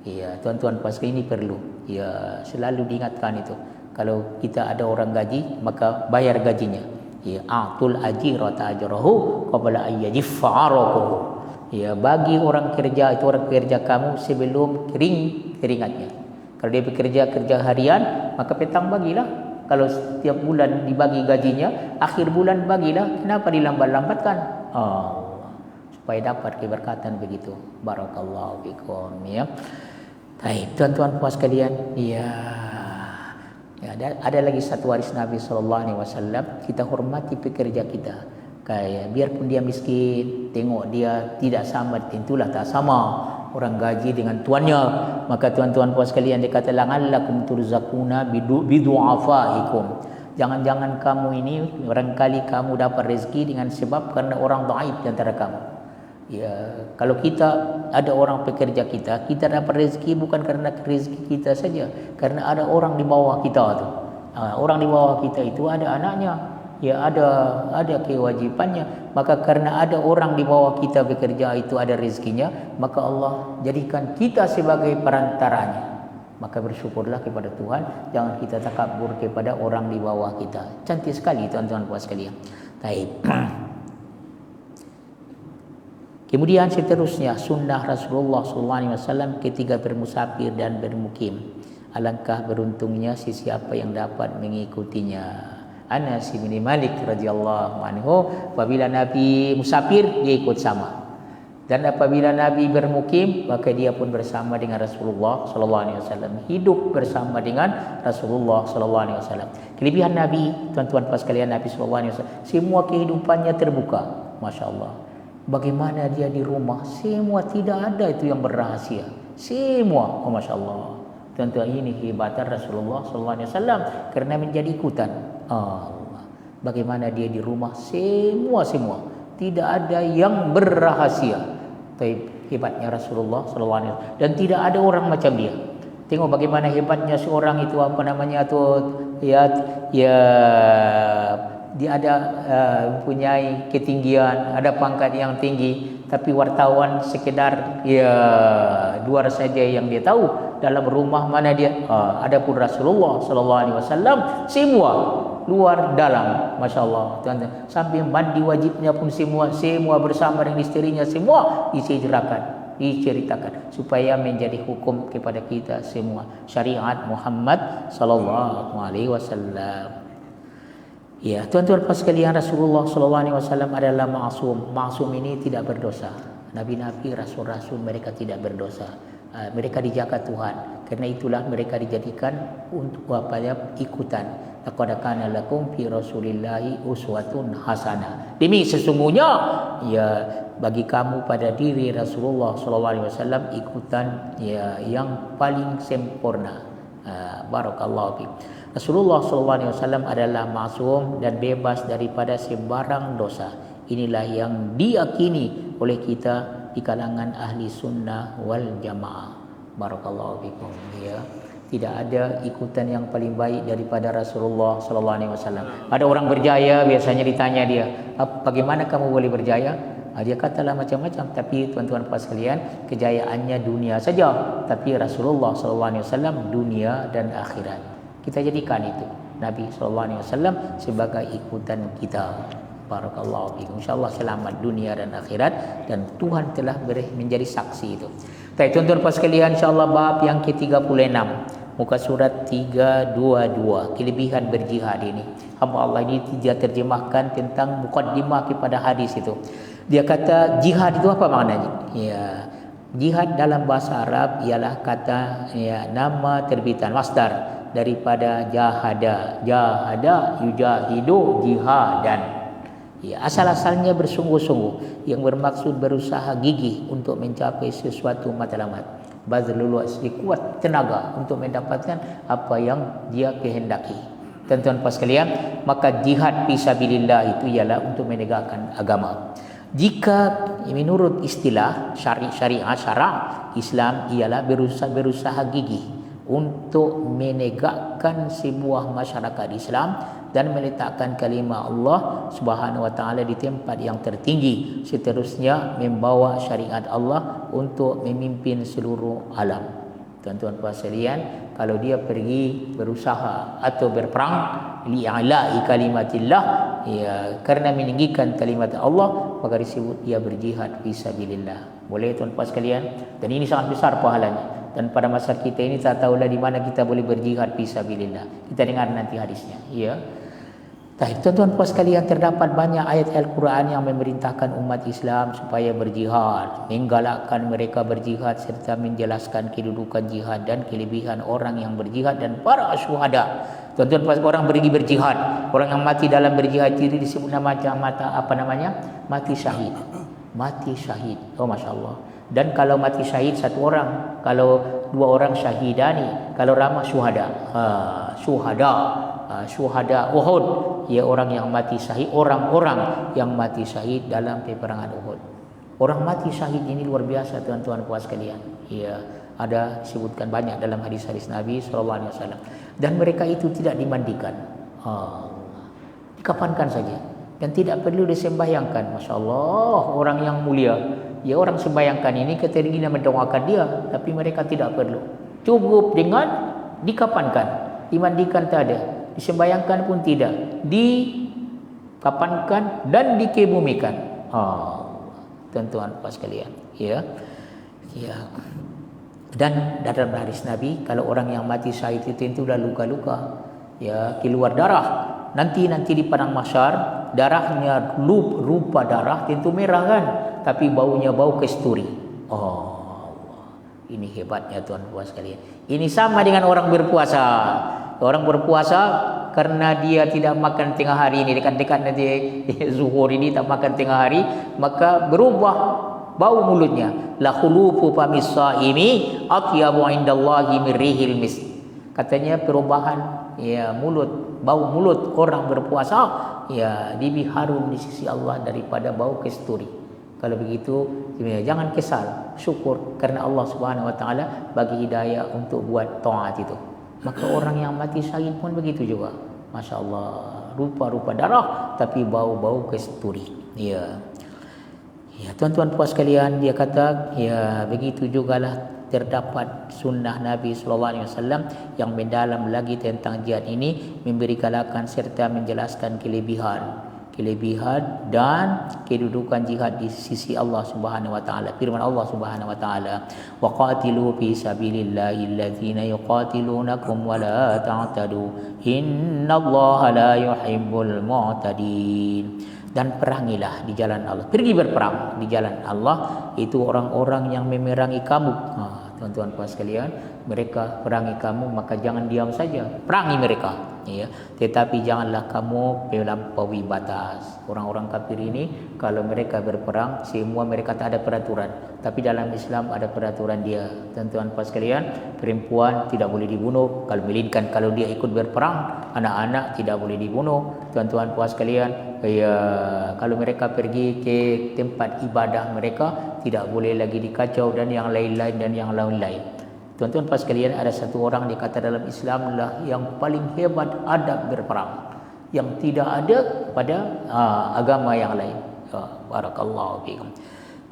Ya, tuan-tuan puas ini perlu. Ya, selalu diingatkan itu. Kalau kita ada orang gaji, maka bayar gajinya. Ya, atul ajirata ajrahu qabla an yajiffa araquhu. Ya, bagi orang kerja itu, orang kerja kamu sebelum kering keringatnya. Kalau dia bekerja kerja harian, maka petang bagilah. Kalau setiap bulan dibagi gajinya, akhir bulan bagilah. Kenapa dilambat-lambatkan? Supaya dapat keberkatan begitu. Barakallahu fikum, ya. Baik, tuan-tuan puas sekalian. Ya, ada lagi satu waris Nabi sallallahu alaihi wasallam, kita hormati pekerja kita. Kayak biarpun dia miskin, tengok dia tidak sama, tentulah tak sama orang gaji dengan tuannya. Maka tuan-tuan puas sekalian, dia kata la'allakum turzaquna bidu'afaikum. Jangan-jangan kamu ini barangkali kamu dapat rezeki dengan sebab karena orang dhaif di antara kamu. Ya, kalau kita ada orang pekerja kita dapat rezeki bukan karena rezeki kita saja, karena ada orang di bawah kita tu. Orang di bawah kita itu ada anaknya. ya ada kewajipannya. Maka karena ada orang di bawah kita bekerja itu ada rezekinya, maka Allah jadikan kita sebagai perantaranya. Maka bersyukurlah kepada Tuhan, jangan kita takabur kepada orang di bawah kita. Cantik sekali tuan-tuan puan sekalian. Baik. Kemudian seterusnya sunnah Rasulullah SAW ketika bermusafir dan bermukim. Alangkah beruntungnya sesiapa yang dapat mengikutinya. Anas bin Malik radhiyallahu anhu, apabila Nabi musafir dia ikut sama. Dan apabila Nabi bermukim, maka dia pun bersama dengan Rasulullah SAW. Hidup bersama dengan Rasulullah SAW. Kelebihan Nabi, tuan-tuan pas sekalian, Nabi SAW, semua kehidupannya terbuka. Masya Allah. Bagaimana dia di rumah, semua tidak ada itu yang berrahasia. Semua, oh Masya Allah. Tuan-tuan, ini kehebatan Rasulullah SAW kerana menjadi ikutan. Allah. Bagaimana dia di rumah, semua tidak ada yang berrahasia. Tapi hebatnya Rasulullah SAW. Dan tidak ada orang macam dia. Tengok bagaimana hebatnya seorang itu, apa namanya tu, ya dia ada mempunyai ketinggian, ada pangkat yang tinggi, tapi wartawan sekedar ya luar saja yang dia tahu, dalam rumah mana dia. Adapun Rasulullah SAW semua luar dalam, masya Allah. Tuan-tuan, sampai mandi wajibnya pun semua bersama dengan isterinya semua diceritakan supaya menjadi hukum kepada kita semua, syariat Muhammad sallallahu alaihi wasallam. Ya, tuan-tuan pas sekalian, Rasulullah SAW adalah ma'asum. Ma'asum ini tidak berdosa. Nabi-nabi, rasul-rasul mereka tidak berdosa. Mereka dijaga Tuhan. Karena itulah mereka dijadikan untuk ikutan. Laqad kana lakum fi Rasulillahi uswatun hasanah. Demi sesungguhnya ya bagi kamu pada diri Rasulullah SAW ikutan ya yang paling sempurna. Barakallahu fiik. Rasulullah SAW adalah maksum dan bebas daripada sebarang dosa. Inilah yang diyakini oleh kita di kalangan ahli sunnah wal jamaah. Barakallahu fikum. Ya, tidak ada ikutan yang paling baik daripada Rasulullah SAW. Ada orang berjaya, biasanya ditanya dia, bagaimana kamu boleh berjaya? Dia katalah macam-macam, tapi tuan-tuan puan sekalian, kejayaannya dunia saja, tapi Rasulullah SAW dunia dan akhirat. Kita jadikan itu Nabi SAW sebagai ikutan kita. Barakallahu fiikum. InsyaAllah selamat dunia dan akhirat, dan Tuhan telah menjadi saksi itu. Baik tuan-tuan puan sekalian, insyaAllah bab yang ke-36, muka surat 322, kelebihan berjihad ini. Hamba Allah ini dia terjemahkan tentang mukaddimah kepada hadis itu. Dia kata jihad itu apa maknanya? Ya, jihad dalam bahasa Arab ialah kata ya nama terbitan masdar daripada jahada yujahidu jihadan. Ya, asal-asalnya bersungguh-sungguh, yang bermaksud berusaha gigih untuk mencapai sesuatu matlamat. Bazlul wasli, kuat tenaga untuk mendapatkan apa yang dia kehendaki. Tuan-tuan puan sekalian, maka jihad fisabilillah itu ialah untuk menegakkan agama. Jika menurut istilah syariat Islam ialah berusaha gigih untuk menegakkan sebuah masyarakat Islam dan meletakkan kalimah Allah Subhanahu wa taala di tempat yang tertinggi, seterusnya membawa syariat Allah untuk memimpin seluruh alam. Tuan-tuan puan sekalian, kalau dia pergi berusaha atau berperang li'ala'i kalimatillah, ya karena meninggikan kalimat Allah, maka disebut dia berjihad fisabilillah. Boleh tuan puan sekalian, dan ini sangat besar pahalanya. Dan pada masa kita ini tak tahulah di mana kita boleh berjihad fisabilillah. Kita dengar nanti hadisnya. Ya. Baik, tuan-tuan puan sekalian, terdapat banyak ayat Al-Quran yang memerintahkan umat Islam supaya berjihad, menggalakkan mereka berjihad serta menjelaskan kedudukan jihad dan kelebihan orang yang berjihad dan para syuhada. Tuan-tuan puan, orang pergi berjihad, orang yang mati dalam berjihad itu disebut mati syahid. Mati syahid. Oh Masya Allah. Dan kalau mati syahid satu orang, kalau dua orang syahidani, kalau ramah syuhada. Syuhada Uhud, ya orang yang mati syahid, orang-orang yang mati syahid dalam peperangan Uhud. Orang mati syahid ini luar biasa tuan-tuan puan sekalian. Ya, ada disebutkan banyak dalam hadis-hadis Nabi SAW. Dan mereka itu tidak dimandikan. Dikafankan saja dan tidak perlu disembahyangkan. Masya Allah, orang yang mulia. Ya, orang sembahyangkan ini ketika mendoakan dia, tapi mereka tidak perlu. Cukup dengan dikafankan, dimandikan tak ada, disembahyangkan pun tidak, dikafankan dan dikebumikan. Tuan-tuan puan sekalian, ya. Dan dalam hadis Nabi, kalau orang yang mati syahid itu dah luka-luka, ya, keluar darah. Nanti di padang mahsyar, darahnya rupa darah tentu merah kan, tapi baunya bau kasturi. Ini hebatnya tuan-tuan sekalian. Ini sama dengan orang berpuasa. Orang berpuasa karena dia tidak makan tengah hari ini, dekat-dekat nanti zuhur ini tak makan tengah hari, maka berubah bau mulutnya. La khulufu famis saimi atyabu indallahi min rihil misk. Katanya perubahan ya bau mulut orang berpuasa ya lebih harum di sisi Allah daripada bau kasturi. Kalau begitu ya, jangan kesal, syukur karena Allah Subhanahu wa taala bagi hidayah untuk buat taat itu. Maka orang yang mati syahid pun begitu juga. Masya Allah, rupa-rupa darah tapi bau-bau kasturi. Ya, tuan-tuan puas sekalian, dia kata ya begitu jugalah terdapat sunnah Nabi SAW yang mendalam lagi tentang jihad ini, memberi galakan serta menjelaskan kelebihan dan kedudukan jihad di sisi Allah Subhanahu wa taala. Firman Allah Subhanahu wa taala, "Wa qatilu fi sabilillahi allazina yuqatilunakum wa la ta'tadu innallaha la yuhibbul mu'tadin." Dan perangilah di jalan Allah. Pergi berperang di jalan Allah itu orang-orang yang memerangi kamu. Tuan-tuan puan sekalian, mereka perangi kamu, maka jangan diam saja, perangi mereka, ya. Tetapi janganlah kamu melampaui batas. Orang-orang kafir ini kalau mereka berperang, semua mereka tak ada peraturan, tapi dalam Islam ada peraturan dia. Tuan-tuan puan sekalian, perempuan tidak boleh dibunuh, melainkan kalau dia ikut berperang. Anak-anak tidak boleh dibunuh. Tuan-tuan puan sekalian, ya, kalau mereka pergi ke tempat ibadah mereka tidak boleh lagi dikacau dan yang lain-lain. Tuan-tuan pas sekalian, ada satu orang dikata dalam Islam lah yang paling hebat adab berperang, yang tidak ada pada agama yang lain. Barakallahu fiikum.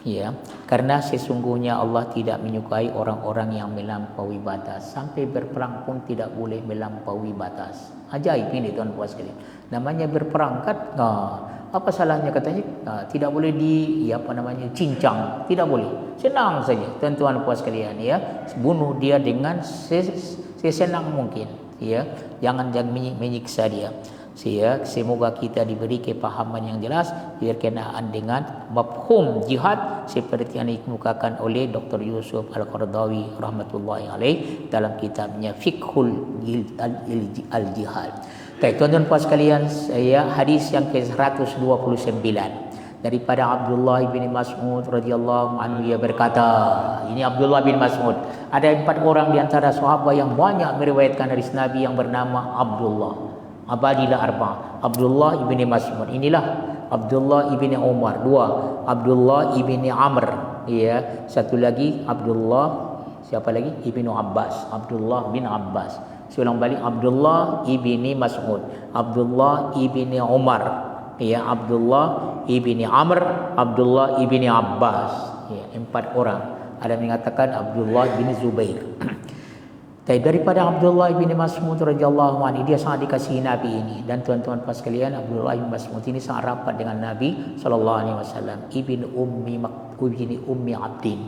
Ya, karena sesungguhnya Allah tidak menyukai orang-orang yang melampaui batas. Sampai berperang pun tidak boleh melampaui batas. Ajaib ini tuan-tuan sekalian. Namanya berperang kan, apa salahnya katanya? Tidak boleh cincang, tidak boleh. Senang saja tuan-tuan puan sekalian, ya. Bunuh dia dengan sesenang mungkin, ya. Jangan menyiksa dia. Semoga kita diberi kepahaman yang jelas berkenaan dengan mafhum jihad seperti yang dikemukakan oleh Dr. Yusuf Al-Qaradawi rahmatullahi alaih dalam kitabnya Fiqhul Al-Jihad. Baik, tuan-tuan puan sekalian, hadis yang ke-129 daripada Abdullah bin Mas'ud radhiyallahu anhu, ia berkata, ini Abdullah bin Mas'ud, ada 4 orang di antara sahabat yang banyak meriwayatkan hadis Nabi yang bernama Abdullah. Abadilah arba. Abdullah ibni Mas'ud, inilah Abdullah ibni Umar, 2 Abdullah ibni Amr, ya, satu lagi Abdullah siapa lagi? Ibnu Abbas, Abdullah bin Abbas. Saya ulang balik, Abdullah ibni Mas'ud, Abdullah ibni Umar, ya, Abdullah ibni Amr, Abdullah ibni Abbas, ya, 4 orang. Ada yang mengatakan Abdullah bin Zubair. Daripada Abdullah bin Mas'ud radhiyallahu anhu, dia sangat dikasihi Nabi ini. Dan tuan-tuan puan sekalian, Abdullah bin Mas'ud ini sangat rapat dengan Nabi sallallahu alaihi wasallam. Ibnu Ummi Abdin.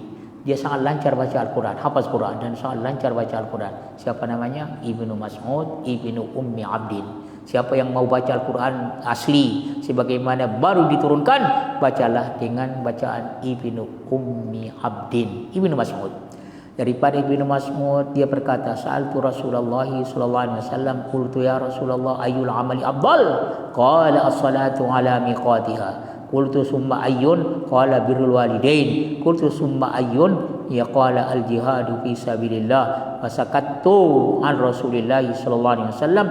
Dia sangat lancar baca Al-Quran, hafaz Quran dan sangat lancar baca Al-Quran. Siapa namanya? Ibnu Mas'ud Ibnu Ummi Abdin. Siapa yang mau baca Al-Quran asli sebagaimana baru diturunkan, bacalah dengan bacaan Ibnu Ummi Abdin, Ibnu Mas'ud. Daripada Ibnu Mas'ud, dia berkata, sa'altu Rasulullah sallallahu alaihi wasallam, qultu ya Rasulullah ayyul amali afdal? Qala as-salatu ala miqatiha. Qultu summa ayyun? Qala birrul walidain. Qultu summa ayyun? Ya qala al-jihadu fi sabilillah. Fasakattu an Rasulillah sallallahu alaihi wasallam,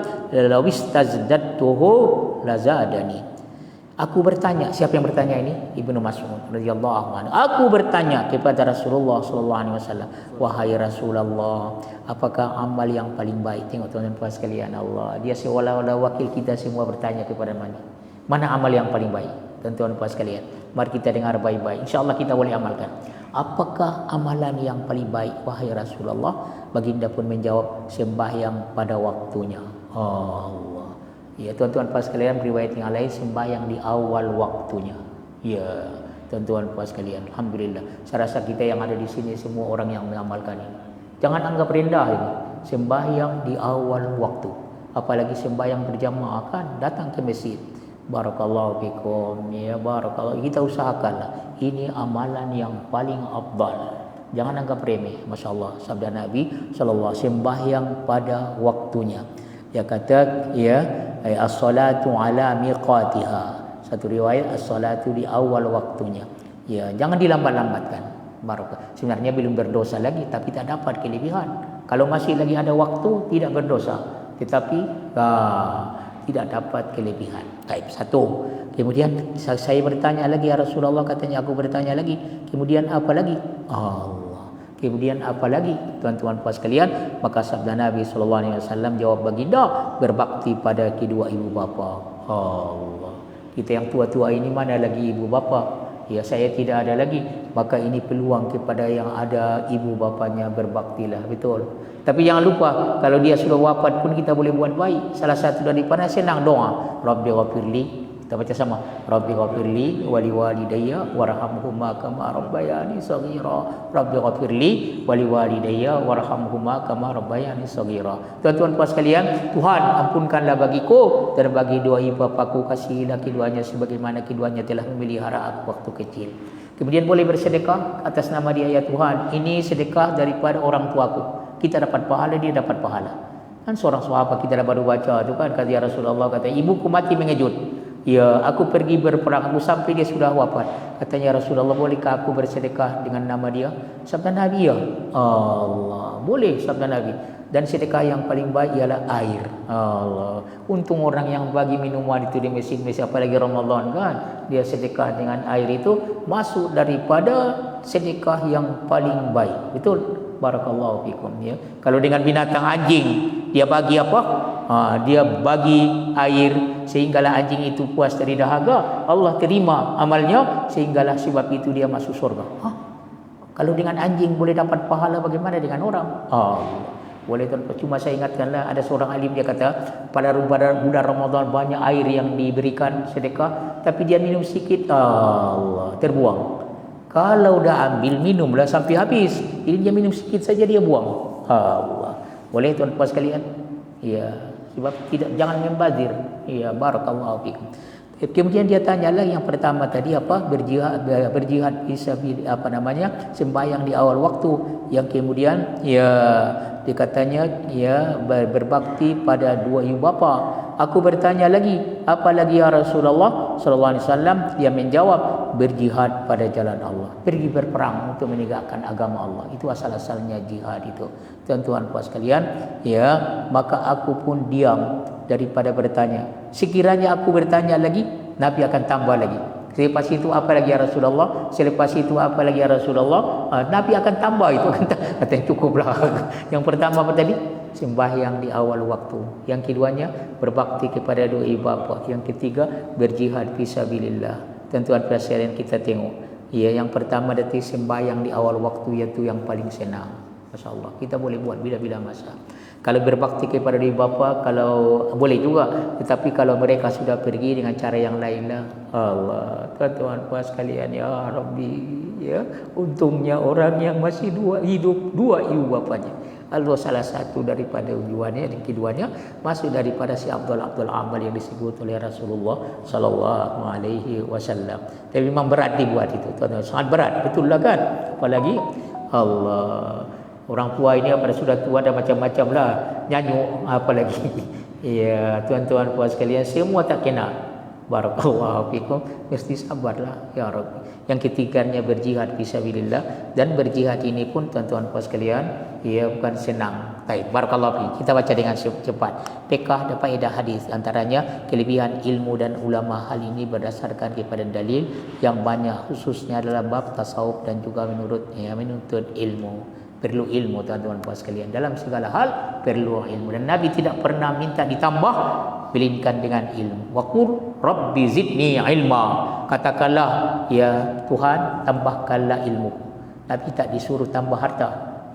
law istazdadtuhu lazadani. Aku bertanya, siapa yang bertanya ini? Ibnu Mas'ud radhiyallahu anhu. Aku bertanya kepada Rasulullah sallallahu alaihi wasallam, wahai Rasulullah, apakah amal yang paling baik? Tengok tuan-tuan sekalian, Allah, dia seolah-olah wakil kita semua bertanya kepada mana amal yang paling baik? Tuan-tuan sekalian, mari kita dengar baik-baik. Insya-Allah kita boleh amalkan. Apakah amalan yang paling baik, wahai Rasulullah? Baginda pun menjawab, sembahyang pada waktunya. Allah. Ya, tuan-tuan puan sekalian, riwayat yang lain sembahyang di awal waktunya. Ya, tuan-tuan puan sekalian, alhamdulillah. Saya rasa kita yang ada di sini semua orang yang mengamalkan ini. Jangan anggap rendah ini. Sembahyang di awal waktu. Apalagi sembahyang berjamaah kan, datang ke masjid. Barakallahu fikum, ya barakallahu. Kita usahakanlah. Ini amalan yang paling afdal. Jangan anggap remeh. Masya-Allah, sabda Nabi sallallahu alaihi wasallam, sembahyang pada waktunya. Dia kata, ya, as-salatu ala miqatiha. Satu riwayat, as-salatu di awal waktunya. Ya, jangan dilambat-lambatkan. Barakah. Sebenarnya belum berdosa lagi, tapi tak dapat kelebihan. Kalau masih lagi ada waktu, tidak berdosa. Tetapi tidak dapat kelebihan. Baik, satu. Kemudian saya bertanya lagi, ya Rasulullah, katanya aku bertanya lagi. Kemudian apa lagi? Allah. Kemudian apa lagi, tuan-tuan puan sekalian? Maka sabda Nabi sallallahu alaihi wasallam, jawab baginda, berbakti pada kedua ibu bapa. Allah. Kita yang tua-tua ini mana lagi ibu bapa? Ya, saya tidak ada lagi. Maka ini peluang kepada yang ada ibu bapanya, berbaktilah, betul. Tapi jangan lupa, kalau dia sudah wafat pun kita boleh buat baik. Salah satu daripada senang doa, Rabbi ghafirli. Kita baca sama, Rabbi ghafirli wa liwalidayya warhamhuma kama rabbayani shaghira. Rabbi ghafirli wa liwalidayya warhamhuma kama rabbayani shaghira. Tuan-tuan puan sekalian, Tuhan ampunkanlah bagiku dan bagi dua ibu bapaku, kasihilah keduanya sebagaimana keduanya telah memelihara aku waktu kecil. Kemudian boleh bersedekah atas nama dia, ya Tuhan, ini sedekah daripada orang tuaku. Kita dapat pahala, dia dapat pahala. Kan seorang sahabat kita dah baru baca tu kan, kata ya Rasulullah, kata ibuku mati mengejut. Ya, aku pergi berperang, aku sampai dia sudah wafat. Katanya Rasulullah, bolehkah aku bersedekah dengan nama dia? Sabda Nabi, ya Allah, boleh, sabda Nabi. Dan sedekah yang paling baik ialah air. Allah. Untung orang yang bagi minuman itu di masjid-masjid, apalagi Ramadan kan, dia sedekah dengan air itu masuk daripada sedekah yang paling baik. Betul? Barakallahu fikum, ya. Kalau dengan binatang anjing, dia bagi apa? Dia bagi air sehinggalah anjing itu puas dari dahaga, Allah terima amalnya sehinggalah sebab itu dia masuk surga. Kalau dengan anjing boleh dapat pahala, bagaimana dengan orang? Boleh tuan. Cuma saya ingatkanlah, ada seorang alim dia kata, pada bulan Ramadan banyak air yang diberikan sedekah, tapi dia minum sikit, Allah, terbuang. Kalau dah ambil, minumlah sampai habis. Ini dia minum sikit saja, dia buang. Allah. Boleh tuan puan sekalian? Ya, sebab jangan membazir. Ya, barakallahu fikum. Kemudian dia tanya lagi yang pertama tadi apa? Berjihad fisabilillah, sembahyang di awal waktu. Yang kemudian ya dikatanya ya berbakti pada dua ibu bapa. Aku bertanya lagi, apa lagi ya Rasulullah sallallahu alaihi wasallam? Dia menjawab, berjihad pada jalan Allah. Pergi berperang untuk menegakkan agama Allah. Itu asal-asalnya jihad itu. Tuan-tuan puan sekalian, ya, maka aku pun diam daripada bertanya. Sekiranya aku bertanya lagi, Nabi akan tambah lagi. Selepas itu apa lagi ya Rasulullah? Selepas itu apa lagi ya Rasulullah? Nabi akan tambah itu. Katanya cukuplah. Yang pertama apa tadi? Sembahyang di awal waktu. Yang keduanya berbakti kepada dua ibu bapa. Yang ketiga berjihad fisabilillah. Tuan-tuan sekalian, kita tengok. Ya, yang pertama tadi sembahyang di awal waktu, iaitu yang paling senang. Masya-Allah. Kita boleh buat bila-bila masa. Kalau berbakti kepada ibu bapa, kalau boleh juga, tetapi kalau mereka sudah pergi dengan cara yang lainlah, Allah, tuan-tuan puan sekalian, ya Rabbi, ya, untungnya orang yang masih hidup dua ibu bapanya. Allah salah satu daripada ujuannya, dan keduanya masuk daripada si Abdul Amal yang disebut oleh Rasulullah sallallahu alaihi wasallam. Tapi memang berat dibuat itu, tuan-tuan, sangat berat, betul lah kan? Apalagi Allah, orang tua ini pada sudah tua dah macam-macam lah, nyanyuk apalagi. Ya, tuan-tuan puan sekalian, semua tak kena. Barakallahu fikum. Mesti sabarlah ya Rabbi. Yang ketiganya berjihad fisabilillah, dan berjihad ini pun tuan-tuan puan sekalian, ia bukan senang. Baik, barakallahu fikum. Kita baca dengan cepat. Fiqh dan faedah hadis, antaranya kelebihan ilmu dan ulama. Hal ini berdasarkan kepada dalil yang banyak, khususnya dalam bab tasawuf dan juga menuntut ilmu. Perlu ilmu tuan-tuan puan sekalian. Dalam segala hal perlu ilmu, dan Nabi tidak pernah minta ditambah melainkan dengan ilmu. Waqul rabbi zidni ilma. Katakanlah ya Tuhan, tambahkanlah ilmu. Nabi tak disuruh tambah harta,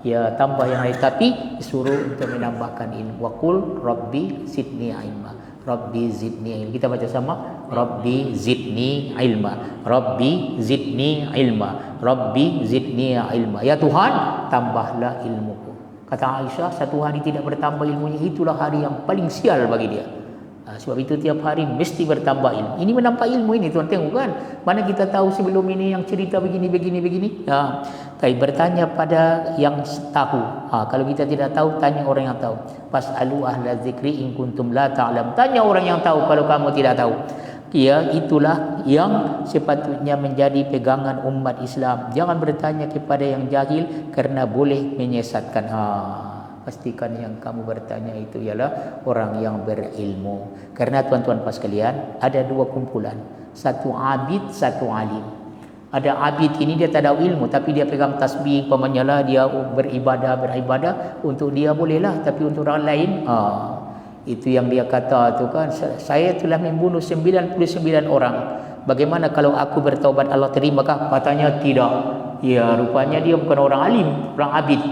ya tambah yang lain, tapi disuruh untuk menambahkan ilmu. Waqul rabbi zidni ilma. Rabbi zidni ilma. Kita baca sama. Rabbi zidni ilma. Rabbi zidni ilma. Rabbi zidni ilma. Ya Tuhan, tambahlah ilmuku. Kata Aisyah, satu hari tidak bertambah ilmunya, itulah hari yang paling sial bagi dia. Sebab itu tiap hari mesti bertambah ilmu. Ini menambah ilmu ini, tuan tengok kan. Mana kita tahu sebelum ini yang cerita begini. Tapi bertanya pada yang tahu. Kalau kita tidak tahu, tanya orang yang tahu. Fas'alu ahla zikri in kuntum la ta'lam. Tanya orang yang tahu kalau kamu tidak tahu. Ya, itulah yang sepatutnya menjadi pegangan umat Islam. Jangan bertanya kepada yang jahil kerana boleh menyesatkan. Pastikan yang kamu bertanya itu ialah orang yang berilmu. Karena tuan-tuan pas sekalian, ada dua kumpulan. Satu abid, satu alim. Ada abid ini dia tak ada ilmu, tapi dia pegang tasbih, pamannya dia beribadah untuk dia bolehlah, tapi untuk orang lain, itu yang dia kata tu kan, saya telah membunuh 99 orang. Bagaimana kalau aku bertaubat, Allah terimakah? Katanya tidak. Ya, rupanya dia bukan orang alim, orang abid.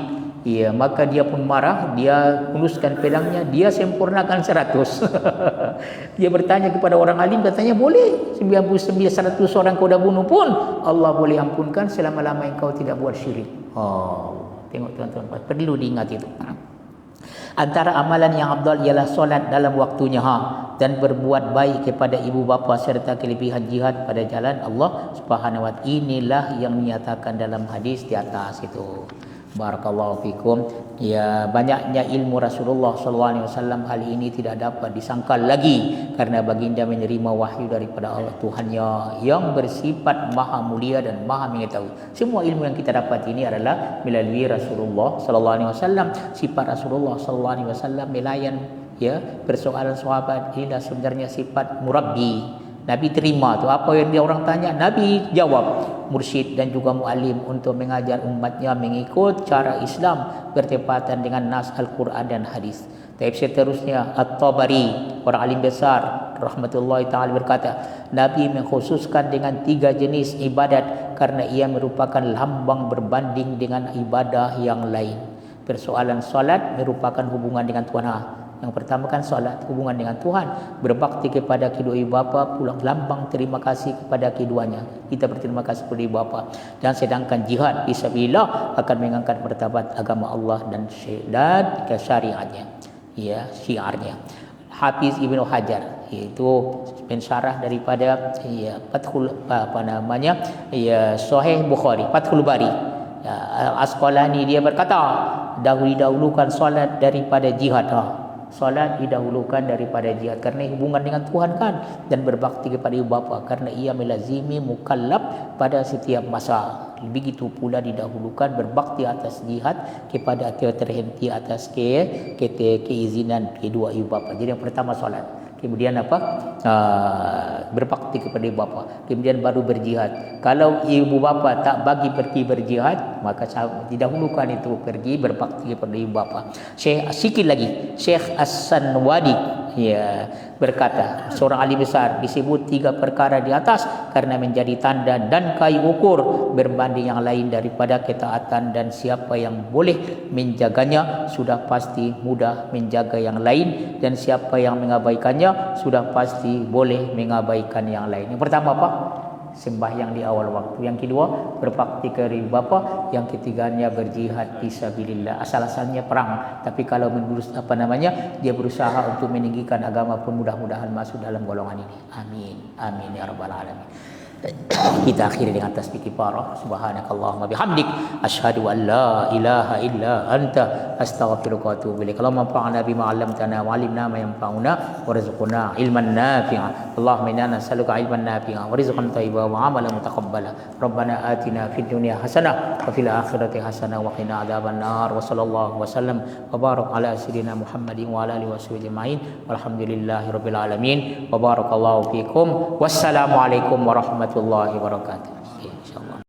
Ya, maka dia pun marah, dia hunuskan pedangnya, dia sempurnakan 100. Dia bertanya kepada orang alim, katanya boleh 99 100 orang kau dah bunuh pun Allah boleh ampunkan selama-lama engkau tidak buat syirik. Tengok tuan-tuan, perlu diingat itu. Antara amalan yang afdal ialah solat dalam waktunya, dan berbuat baik kepada ibu bapa serta kelebihan jihad pada jalan Allah Subhanahu wa taala. Inilah yang dinyatakan dalam hadis di atas itu. Barakallahu fikum. Ya, banyaknya ilmu Rasulullah SAW, hal ini tidak dapat disangkal lagi karena baginda menerima wahyu daripada Allah Tuhannya yang bersifat maha mulia dan maha mengetahui. Semua ilmu yang kita dapat ini adalah melalui Rasulullah SAW. Sifat Rasulullah SAW melayan persoalan sahabat, inilah sebenarnya sifat murabbi. Nabi terima tu apa yang dia orang tanya, Nabi jawab. Mursyid dan juga muallim untuk mengajar umatnya mengikut cara Islam bertepatan dengan nas Al-Quran dan hadis. Tapi seterusnya At-Tabari, orang alim besar rahmatullahi taala, berkata, Nabi mengkhususkan dengan 3 jenis ibadat karena ia merupakan lambang berbanding dengan ibadah yang lain. Persoalan solat merupakan hubungan dengan Tuhan. Yang pertama kan solat, hubungan dengan Tuhan. Berbakti kepada kedua ibu bapa pulang lambang terima kasih kepada keduanya. Kita berterima kasih kepada ibu bapa. Dan sedangkan jihad fisabilillah akan mengangkat martabat agama Allah dan syariatnya. Ya, syiarnya. Hafiz Ibnu Hajar, iaitu pensyarah daripada Sahih Bukhari, Fathul Bari. Asqalani dia berkata, dahulukan solat daripada jihad. Solat didahulukan daripada jihad kerana hubungan dengan Tuhan kan, dan berbakti kepada ibu bapa kerana ia melazimi mukallaf pada setiap masa. Begitu pula didahulukan berbakti atas jihad kepada atau terhenti atas keizinan kedua ibu bapa. Jadi yang pertama solat, kemudian berbakti kepada ibu bapa, kemudian baru berjihad. Kalau ibu bapa tak bagi pergi berjihad, maka didahulukan itu pergi berbakti kepada ibu bapa. Sikit lagi, Syekh As-Sanwadi berkata, seorang ahli besar, disebut 3 perkara di atas karena menjadi tanda dan kayu ukur berbanding yang lain daripada ketaatan, dan siapa yang boleh menjaganya sudah pasti mudah menjaga yang lain, dan siapa yang mengabaikannya sudah pasti boleh mengabaikan yang lain. Yang pertama apa? Sembahyang di awal waktu. Yang kedua, berbakti kepada ibu bapa. Yang ketiganya berjihad fisabilillah. Asal-asalnya perang, tapi kalau dia berusaha untuk meninggikan agama pun mudah-mudahan masuk dalam golongan ini. Amin. Amin ya rabbal alamin. Kita akhiri dengan tasbih kifarah. Subhanakallahumma bihamdik asyhadu an la ilaha illa anta astaghfiruka wa atubu ilaik. Allahumma anfa'na bima 'allamtana wa 'allimna ma yanfa'una warzuqna ilman nafi'a. Allahumma inna nas'aluka ilman nafi'a wa rizqan thayyiban wa 'amalan mutaqabbala. Rabbana atina fid dunya hasanah wa fil akhirati hasanah wa qina adzaban nar. Wa sallallahu wa sallam wa barak ala sayyidina Muhammadin wa ala alihi washabihi ajma'in. Walhamdulillahirabbil alamin. Wa barakallahu fikum. Wassalamualaikum warahmatullahi wabarakatuh.